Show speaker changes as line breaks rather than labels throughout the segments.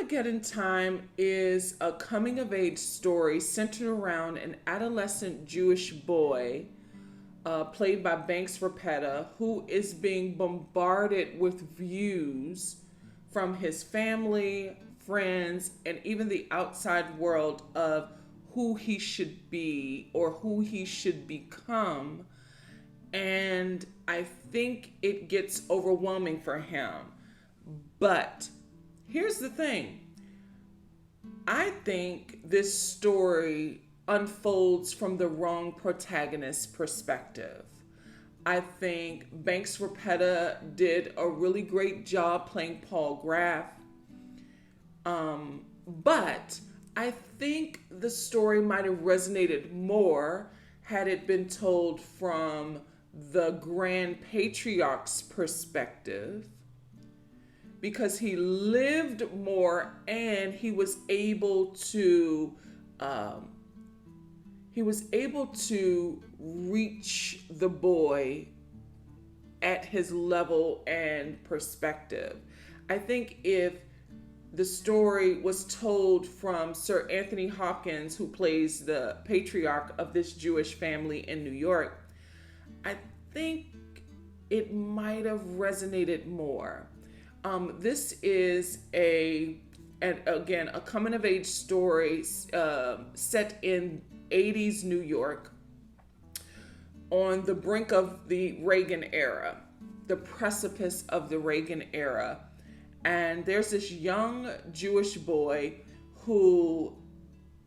Armageddon Time is a coming of age story centered around an adolescent Jewish boy, played by Banks Rapetta, who is being bombarded with views from his family, friends, and even the outside world of who he should be or who he should become. And I think it gets overwhelming for him. But here's the thing, I think this story unfolds from the wrong protagonist's perspective. I think Banks Rapetta did a really great job playing Paul Graff. But I think the story might have resonated more had it been told from the Grand Patriarch's perspective, because he lived more and he was able to reach the boy at his level and perspective. I think if the story was told from Sir Anthony Hopkins, who plays the patriarch of this Jewish family in New York, I think it might have resonated more. This is again a coming of age story set in 80s New York, on the brink of the Reagan era, the precipice of the Reagan era. And there's this young Jewish boy who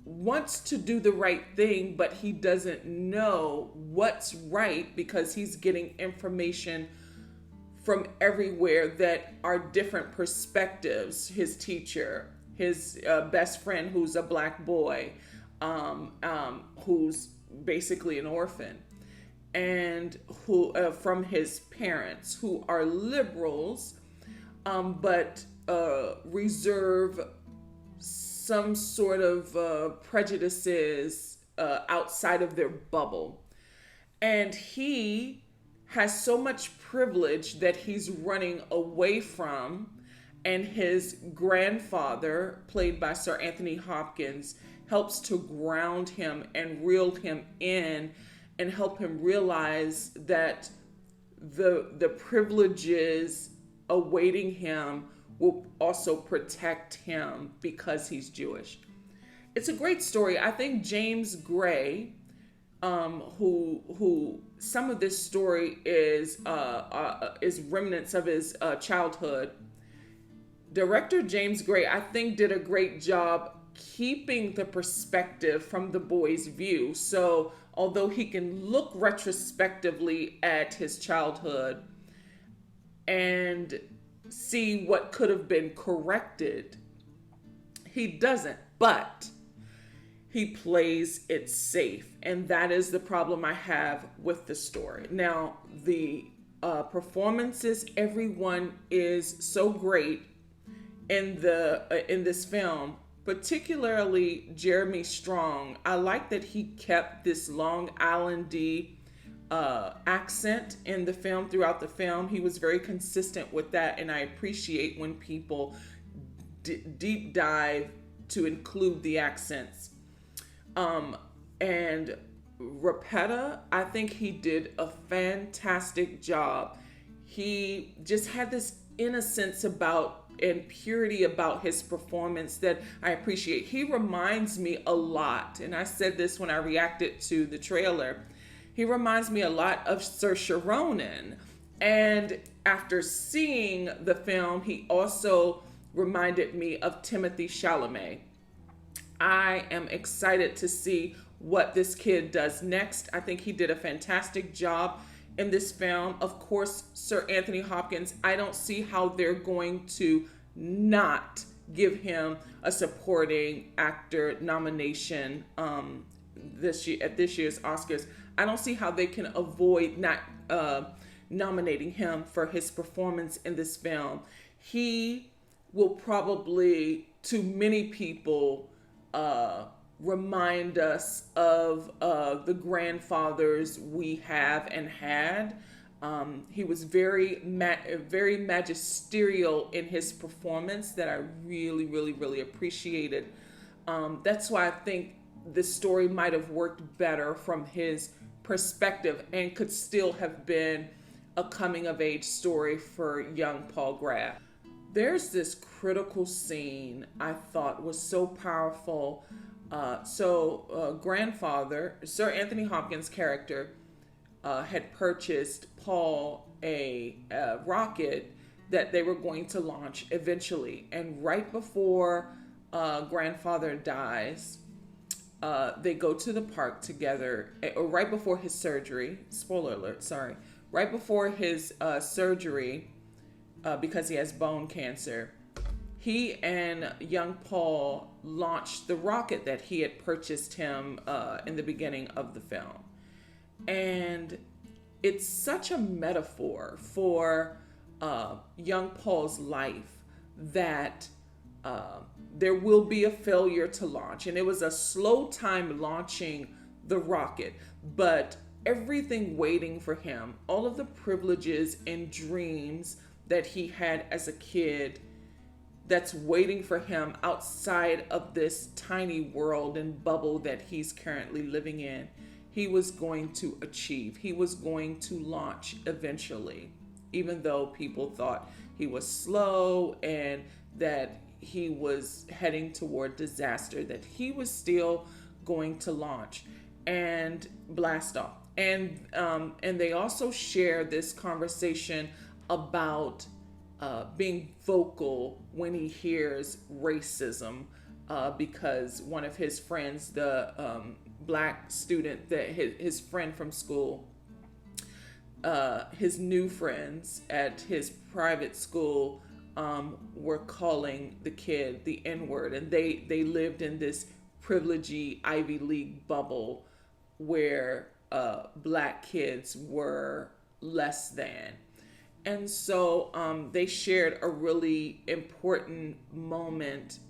wants to do the right thing, but he doesn't know what's right because he's getting information from everywhere that are different perspectives. His teacher, his best friend who's a black boy, who's basically an orphan, and who from his parents who are liberals, but reserve some sort of prejudices outside of their bubble. And he has so much privilege that he's running away from, and his grandfather, played by Sir Anthony Hopkins, helps to ground him and reel him in and help him realize that the privileges awaiting him will also protect him because he's Jewish. It's a great story. I think James Gray, who some of this story is remnants of his childhood. Director James Gray, I think, did a great job keeping the perspective from the boy's view. So although he can look retrospectively at his childhood and see what could have been corrected, he doesn't. But he plays it safe, and that is the problem I have with the story. Now, the performances, everyone is so great in this film, particularly Jeremy Strong. I like that he kept this Long Island-y accent in the film throughout the film. He was very consistent with that, and I appreciate when people deep dive to include the accents. And Rapetta, I think he did a fantastic job. He just had this innocence about and purity about his performance that I appreciate. He reminds me a lot, and I said this when I reacted to the trailer, he reminds me a lot of Saoirse Ronan. And after seeing the film, he also reminded me of Timothée Chalamet. I am excited to see what this kid does next. I think he did a fantastic job in this film. Of course, Sir Anthony Hopkins, I don't see how they're going to not give him a supporting actor nomination this year at this year's Oscars. I don't see how they can avoid not nominating him for his performance in this film. He will probably, to many people, remind us of the grandfathers we have and had. He was very magisterial in his performance that I really, really, really appreciated. That's why I think this story might have worked better from his perspective and could still have been a coming of age story for young Paul Graff. There's this critical scene I thought was so powerful. Grandfather, Sir Anthony Hopkins' character, had purchased Paul a rocket that they were going to launch eventually. And right before grandfather dies, they go to the park together, or right before his surgery. Spoiler alert, sorry. Right before his surgery, because he has bone cancer, he and young Paul launched the rocket that he had purchased him in the beginning of the film. And it's such a metaphor for young Paul's life that there will be a failure to launch. And it was a slow time launching the rocket, but everything waiting for him, all of the privileges and dreams that he had as a kid, that's waiting for him outside of this tiny world and bubble that he's currently living in, he was going to achieve. He was going to launch eventually, even though people thought he was slow and that he was heading toward disaster, that he was still going to launch and blast off. And they also share this conversation about being vocal when he hears racism, because one of his friends, the black student, that his friend from school, his new friends at his private school were calling the kid the N-word, and they lived in this privileged Ivy League bubble where black kids were less than. And so they shared a really important moment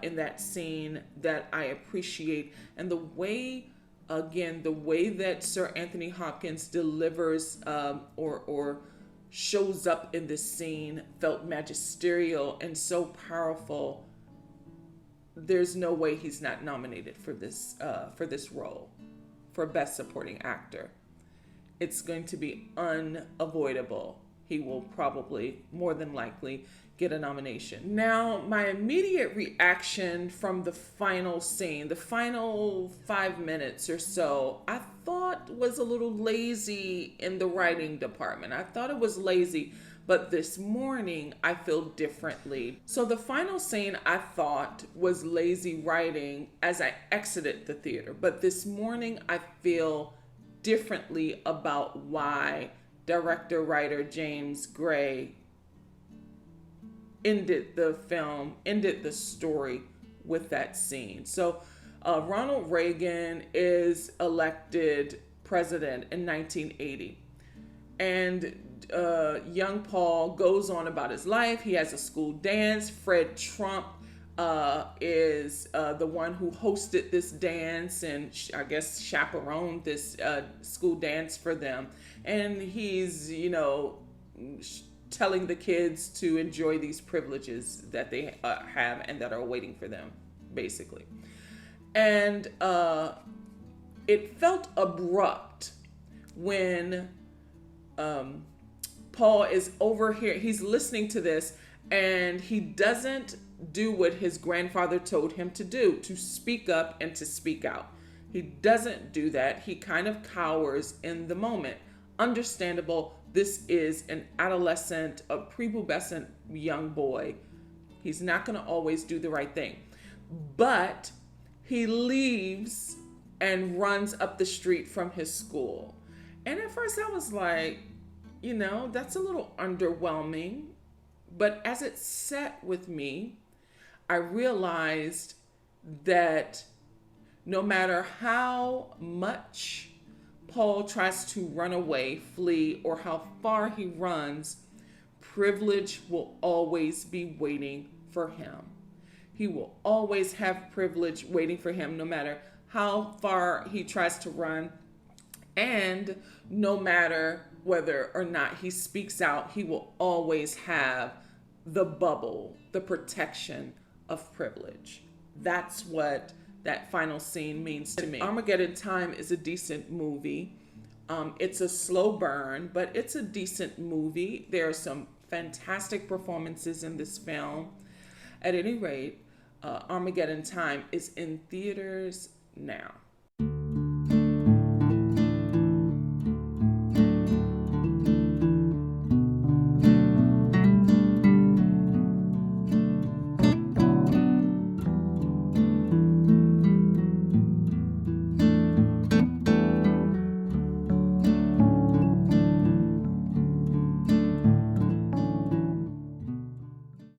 in that scene that I appreciate. And the way that Sir Anthony Hopkins delivers or shows up in this scene felt magisterial and so powerful. There's no way he's not nominated for this role for Best Supporting Actor. It's going to be unavoidable. He will probably, more than likely, get a nomination. Now, my immediate reaction from the final scene, the final 5 minutes or so, I thought was a little lazy in the writing department. I thought it was lazy, but this morning I feel differently. So the final scene I thought was lazy writing as I exited the theater, but this morning I feel differently about why director-writer James Gray ended the story with that scene. So Ronald Reagan is elected president in 1980. And young Paul goes on about his life. He has a school dance. Fred Trump is the one who hosted this dance and I guess chaperoned this school dance for them. And he's, telling the kids to enjoy these privileges that they have and that are waiting for them, basically. And it felt abrupt when Paul is over here. He's listening to this and he doesn't do what his grandfather told him to do, to speak up and to speak out. He doesn't do that. He kind of cowers in the moment. Understandable. This is an adolescent, a prepubescent young boy. He's not going to always do the right thing. But he leaves and runs up the street from his school. And at first I was like, that's a little underwhelming. But as it sat with me, I realized that no matter how much Paul tries to run away, flee, or how far he runs, privilege will always be waiting for him. He will always have privilege waiting for him, no matter how far he tries to run, and no matter whether or not he speaks out, he will always have the bubble, the protection of privilege. That's what that final scene means to me. Armageddon Time is a decent movie. It's a slow burn, but it's a decent movie. There are some fantastic performances in this film. At any rate, Armageddon Time is in theaters now.